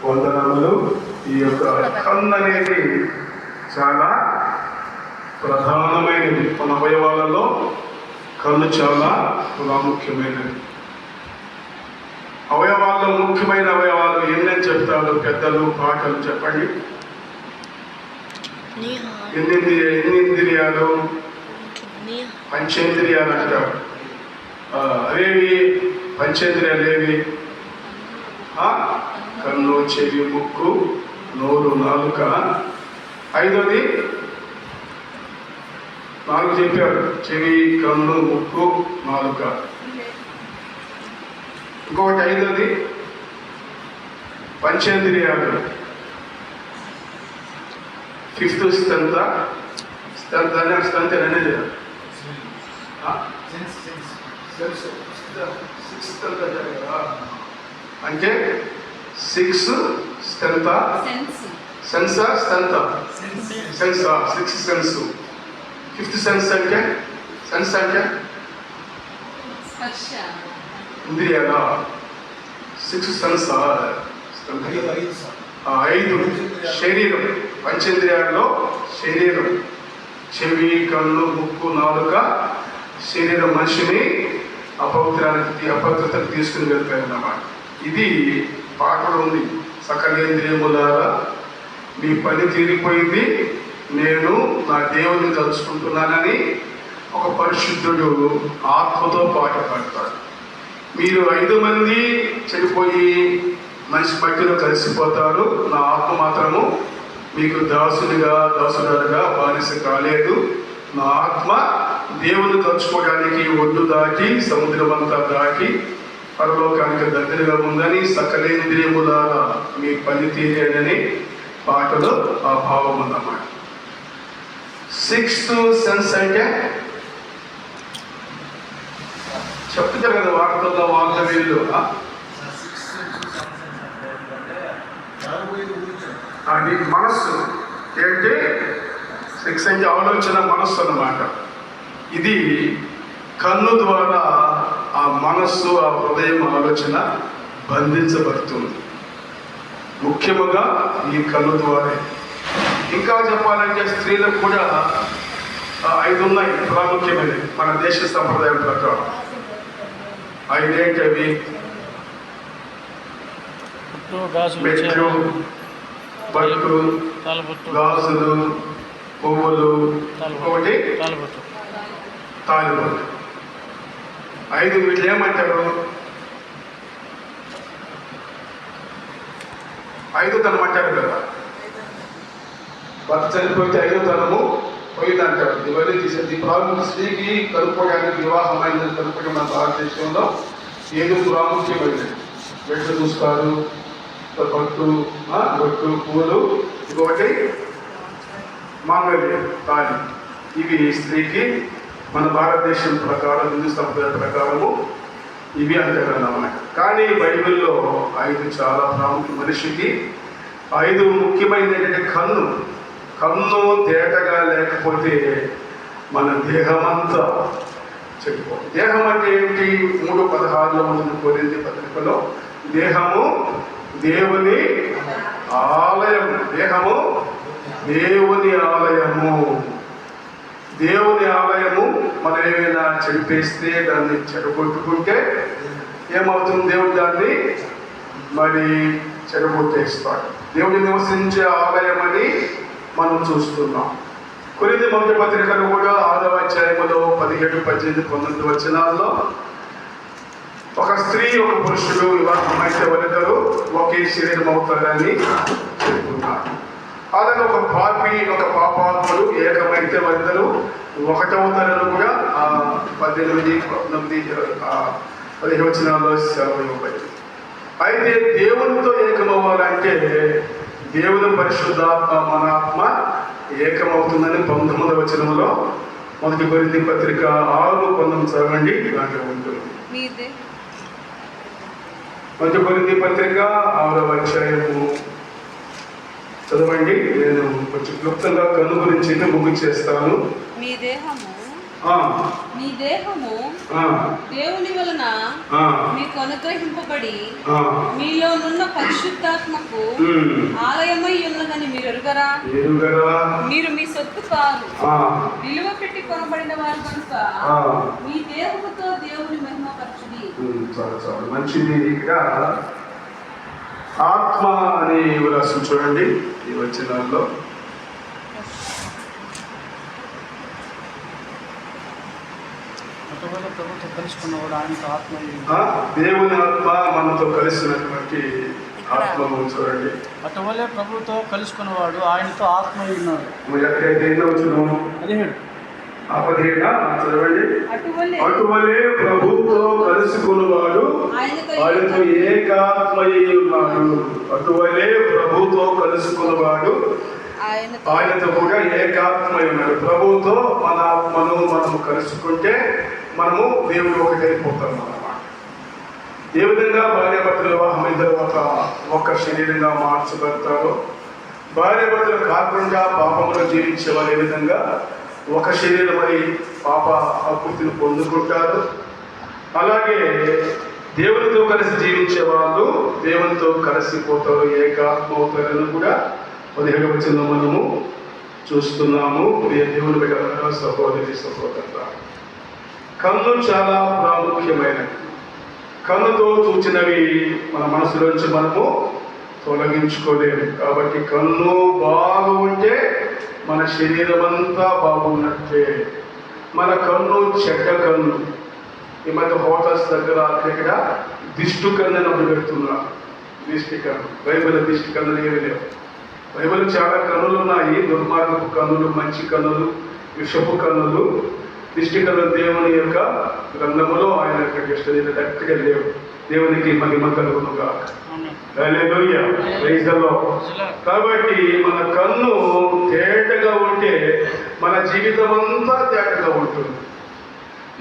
వందనములు. ఈ యొక్క కన్ను అనేది చాలా ప్రధానమైనది. మన అవయవాలలో కన్ను చాలా ప్రాముఖ్యమైనది. అవయవాల్లో ముఖ్యమైన అవయవాలు ఎన్నని చెప్తారు పెద్దలు, పాటలు చెప్పండి. ఎన్ని ఇంద్రియాలు? పంచేంద్రియాలు అంటారు. అవేవి పంచేంద్రియాలు? ఏవి? కన్ను, చెవి, ముక్కు, నోరు, నాలుక. ఐదోది 4 చెప్పారు: చెవి, కన్ను, ముక్కు, నాలుక. ఇంకొకటి ఐదోది పంచేంద్రియాలు. 5th స్తంత అనేది అంటే 6 స్తంత సెన్సా స్తంత సెన్సా 6 సెన్స్. 5th సెన్స్ అంటే ఇంద్రియాలా? 6 సెన్స్ 5 శరీరం. పంచేంద్రియాల్లో శరీరం చెవి, కన్ను, ముక్కు, నాలుక. శరీరం మనిషిని అపవిత్రతకు తీసుకుని వెళ్తాయన్నమాట. ఇది పాటలు ఉంది: సకలేంద్రియములారా మీ పని తీరిపోయింది, నేను నా దేవుని తలుచుకుంటున్నానని ఒక పరిశుద్ధుడు ఆత్మతో పాట పాడతాడు. మీరు 5 మంది చెడిపోయి మనిషి మట్టిలో కలిసిపోతారు, నా ఆత్మ మాత్రము మీకు దాసుడుగా బానిస కాలేదు. నా ఆత్మ దేవుని తలుచుకోవడానికి ఒడ్డు దాటి సముద్రం అంతా దాటి పరలోకానికి దగ్గరగా ఉందని, సకలేంద్రియములారా మీ పని తీరేనని పాటలో ఆ భావం ఉందన్నమాట. 6th సెన్స్ అంటే చెప్తారు కదా వార్తల్లో, వాళ్ళ వీళ్ళు అది మనస్సు. ఏంటి 6 అంటే ఆలోచన, మనస్సు అన్నమాట. ఇది కన్ను ద్వారా ఆ మనస్సు, ఆ హృదయం, ఆలోచన బంధించబడుతుంది. ముఖ్యముగా ఈ కన్ను ద్వారా. ఇంకా చెప్పాలంటే స్త్రీలకు కూడా 5 ఉన్నాయి ప్రాముఖ్యమైనవి మన దేశ సంప్రదాయం ప్రకారం. 5 ఏంటవి? మెట్లు, బట్టు, గాజులు, పువ్వులు, ఒకటి తాలిబొట్టు. 5 వీటిని ఏమంటారు? 5వ తనం అంటారు కదా. భర్త చనిపోతే 5వ తనము పోయిందంటారు. ఇవన్నీ తీసేది ప్రాముఖ్య. స్త్రీకి కలుపుకోవడానికి, వివాహం అయిందని కలుపుకోవడం మన భారతదేశంలో 7 ప్రాముఖ్యమైనది. మెట్లు చూస్తారు, బొట్టు, పువ్వులు, ఇంకొకటి మాంగళ్యం, తాళి. ఇవి స్త్రీకి మన భారతదేశం ప్రకారం, హిందూ సంప్రదాయ ప్రకారము ఇవి అంటారు అన్నమాట. కానీ బైబిల్లో 5 చాలా ప్రాముఖ్యం. మనిషికి 5 ముఖ్యమైనది ఏంటంటే కన్ను తేటగా లేకపోతే మన దేహమంతా చెడిపోతుంది. దేహం అంటే ఏంటి? 3:16 ఉంటుంది కొరింథీ పత్రికలో. దేహము దేవుని ఆలయం. దేహము దేవుని ఆలయము. దేవుని ఆలయము మనం ఏమైనా చెడిపేస్తే, దాన్ని చెడగొట్టుకుంటే ఏమవుతుంది? దేవుడు దాన్ని మరి చెడగొట్టేస్తాడు. దేవుడు నివసించే ఆలయం అని మనం చూస్తున్నాం. కొరింథీ మొదటి పత్రికలు కూడా 6వ అధ్యాయములో 17, 18, 19 వచనాల్లో ఒక స్త్రీ, ఒక పురుషుడు వివాహం అయితే వారిద్దరూ ఒకే శరీరం అవుతారని చెప్తున్నారు. అలాగే ఒక పాపి, ఒక పాపాత్ముడు ఏకమైతే వారిద్దరూ ఒకటవుతారని కూడా 18, 19, 15 వచనాల్లో సెలవు ఇవ్వబడింది. అయితే దేవునితో ఏకమవ్వాలంటే దేవుని పరిశుద్ధాత్మ మన ఆత్మ ఏకమవుతుందని 19వ వచనంలో మొదటి కొరింథీ పత్రిక 6:19 చదవండి. ఇలాగే ఉంటుంది. మొదటి కొరింథీ పత్రిక 6వ అధ్యాయము చదవండి. నేను కొంచెం క్లుప్తంగా కన్ను గురించి ముగించేస్తాను. మీ దేహము మీ దేహము దేవుని వలన మీకు అనుగ్రహింపబడి మీలోనున్న పరిశుద్ధాత్మకు ఆలయమై ఉన్నదని మీరు ఎరుగరా? మీరు మీ సొత్తు కాదు, విలువ పెట్టి కొనబడిన వారు కనుక మీ దేహముతో దేవుని మహిమపరచుడి. మంచిది. ఆత్మ అని రాసి చూడండి ఈ వచనాల్లో. దేవుని ఆత్మ మనతో కలిసినటువంటి ఆత్మను చూడండి. అటువలే ప్రభుతో కలుసుకున్నవాడు ఆయనతో ఆత్మ ఉన్నాడు. చదవండి. అటువలే ప్రభుతో కలుసుకున్నవాడు ఆయనతో ఏకాత్మయ్యి ఉన్నాడు. అటువలే ప్రభుతో కలుసుకున్నవాడు ఆయనతో కూడా ఏకాత్మై ఉన్నాడు. ప్రభువుతో మన ఆత్మను మనము కలుసుకుంటే మనము దేవుడు ఒకటైపోతాం అన్నమాట. ఏ విధంగా భార్యాభర్తల వివాహం అయిన తర్వాత ఒక్క శరీరంగా మార్చబడతారో, భార్యాభర్తలు కాకుండా పాపంలో జీవించే వారు ఏ విధంగా ఒక శరీరమై పాప ఆకృతిని పొందుకుంటారు, అలాగే దేవునితో కలిసి జీవించే వాళ్ళు దేవునితో కలిసిపోతారు, ఏకాత్మ అవుతారని కూడా 17వ వచనంలో మనము చూస్తున్నాము. ప్రియ దేవుని బిడ్డలారా, సహోదరి సహోదరులారా, కన్ను చాలా ప్రాముఖ్యమైనది. కన్నుతో చూచినవి మన మనసులోంచి మనము తొలగించుకోలేము. కాబట్టి కన్ను బాగుంటే మన శరీరం అంతా బాగున్నట్టే. మన కన్ను చెడ్డ కన్ను. ఈ మధ్య హోటల్స్ దగ్గర ఇక్కడ దిష్టి కన్ను అని ఒకటి పెడుతున్నారు. దిష్టి కన్ను, బైబిల్ దిష్టి కన్నులు ఏమి లేవు. బైబిల్ చాలా కన్నులు ఉన్నాయి. దుర్మార్గపు కన్నులు, మంచి కన్నులు, విషపు కన్నులు. దిష్టి కన్నులు దేవుని యొక్క గ్రంథములో ఆయన యొక్క దిష్టి దగ్గర లేవు. దేవునికి మహిమ కలుగునుగా. హల్లెలూయా, ప్రైజ్ ది లార్డ్. కాబట్టి మన కన్ను తేటగా ఉంటే మన జీవితం అంతా తేటగా ఉంటుంది.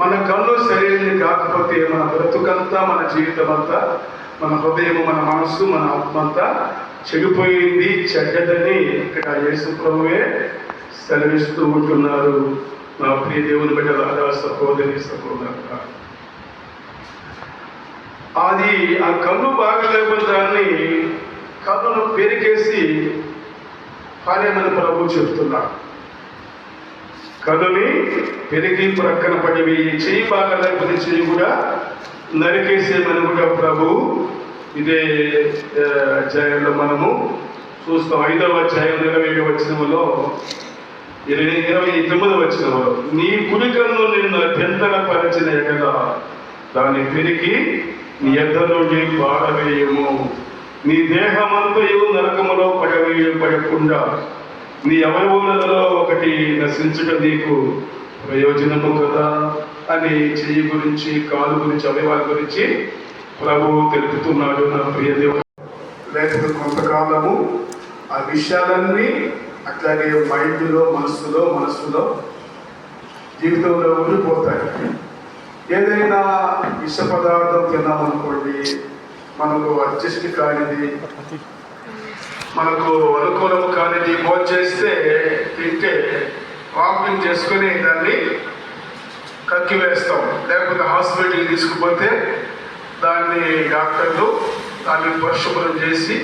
మన కన్ను శరీరం కాకపోతే మన బ్రతుకంతా, మన జీవితం అంతా, మన హృదయం, మన మనస్సు, మన ఆత్మ అంతా చెడిపోయింది, చెడ్డదని ఇక్కడ యేసు ప్రభువే సెలవిస్తూ ఉంటున్నారు. నా ప్రియ దేవుని బిడ్డలారా, సహోదరి సహోదరులారా, అది ఆ కన్ను బాగలేకపోతే దాన్ని కన్నును పెరికేసి పారేమని ప్రభు చెప్తున్నారు. కన్నుని పెరిగి ప్రక్కన పడి చెయ్యి బాగలేకపోతే చెయ్యి కూడా నరికేసేమని కూడా ప్రభు ఇదే అధ్యాయంలో మనము చూస్తాం. 5వ అధ్యాయం 20వ వచనములో 29వ వచనములో, నీ కుడి కన్ను నిన్ను అభ్యంతరపరచిన ఎడల దాన్ని పెరిగి నీ యొద్ద నుండి పారవేయము. నీ దేహమంతయు నరకములో పడకుండా నీ అవయవములలో ఒకటి నశించుట నీకు ప్రయోజనము కదా అని చెయ్యి గురించి, కాలు గురించి, అవయవాల గురించి ప్రభువు తెలుపుతున్నాడు. నా ప్రియ దేవుడు, లేకపోతే కొంతకాలము ఆ విషయాలన్నీ అట్లాగే మైండ్లో, మనస్సులో జీవితంలో ఉండిపోతాయి. ఏదైనా విష పదార్థం తిన్నామనుకోండి, మనకు అడ్జస్ట్ కానిది, మనకు అనుకూలం కానిది భోజనం చేస్తే తింటే వామిటింగ్ చేసుకుని దాన్ని కక్కి వేస్తాం. లేకపోతే హాస్పిటల్కి తీసుకుపోతే దాన్ని డాక్టర్లు దాన్ని పరిశుభ్రం చేసి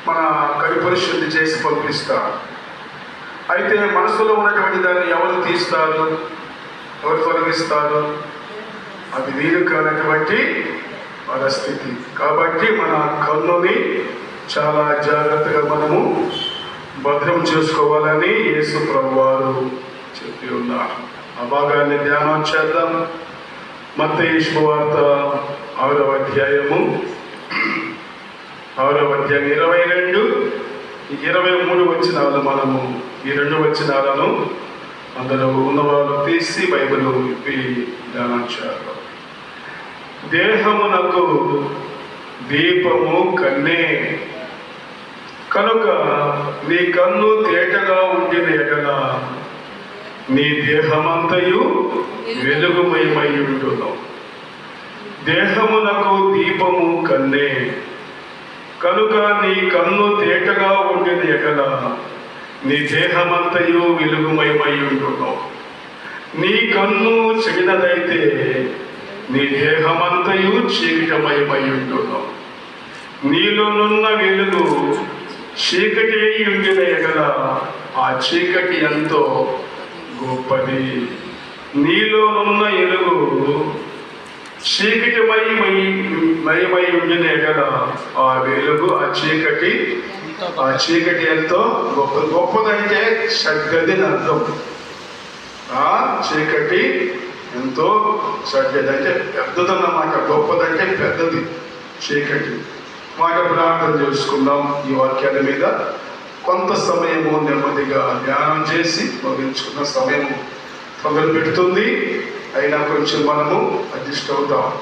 మన కవి పరిశుద్ధి చేసి పంపిస్తారు. అయితే మనసులో ఉన్నటువంటి దాన్ని ఎవరు తీస్తారు, ఎవరు తొలగిస్తారు? అది వీలు కానటువంటి పరిస్థితి. కాబట్టి మన కన్నుని చాలా జాగ్రత్తగా మనము భద్రం చేసుకోవాలని యేసు ప్రభువారు చెప్పి ఉన్నారు. ఆ భాగాన్ని ధ్యానం చేద్దాం. మత్తయి శుభవార్త 6వ అధ్యాయము 22, 23 వచనాలు మనము ఈ 2 వచనాలను అందులో ఉన్నవాళ్ళు తీసి బైబిల్ విప్పి ధ్యానం చేద్దాం. దేహమునకు దీపము కన్నే, కనుక నీ కన్ను తేటగా ఉండిన ఎడల నీ దేహమంతయు వెలుగుమయమయ్యుండును. దేహమునకు దీపము కన్నే, కనుక నీ కన్ను తేటగా ఉండిన ఎడల నీ దేహమంతయు వెలుగుమయమయ్యుండును. నీ కన్ను చెడినదైతే నీ దేహమంతయు చీకటమయమయుండును. నీలోనున్న వెలుగు చీకటి అయి ఉండిన ఎడల ఆ చీకటి ఎంతో గొప్పది. నీలోనున్న వెలుగు మయమై ఉండిన ఎడల ఆ వెలుగు ఆ చీకటి ఎంతో గొప్పదంటే చెడ్డది అని అర్థం. ఆ చీకటి ఎంతో చెడ్డది అంటే పెద్దదన్నమాట. గొప్పదంటే పెద్దది చీకటి. మాట ప్రార్థన చేసుకుందాం. ఈ వాక్యాల మీద కొంత సమయము నెమ్మదిగా ధ్యానం చేసి ముగించుకున్న సమయం మొదలు పెడుతుంది. అయినా కొంచెం మనము అడ్జస్ట్ అవుతాం.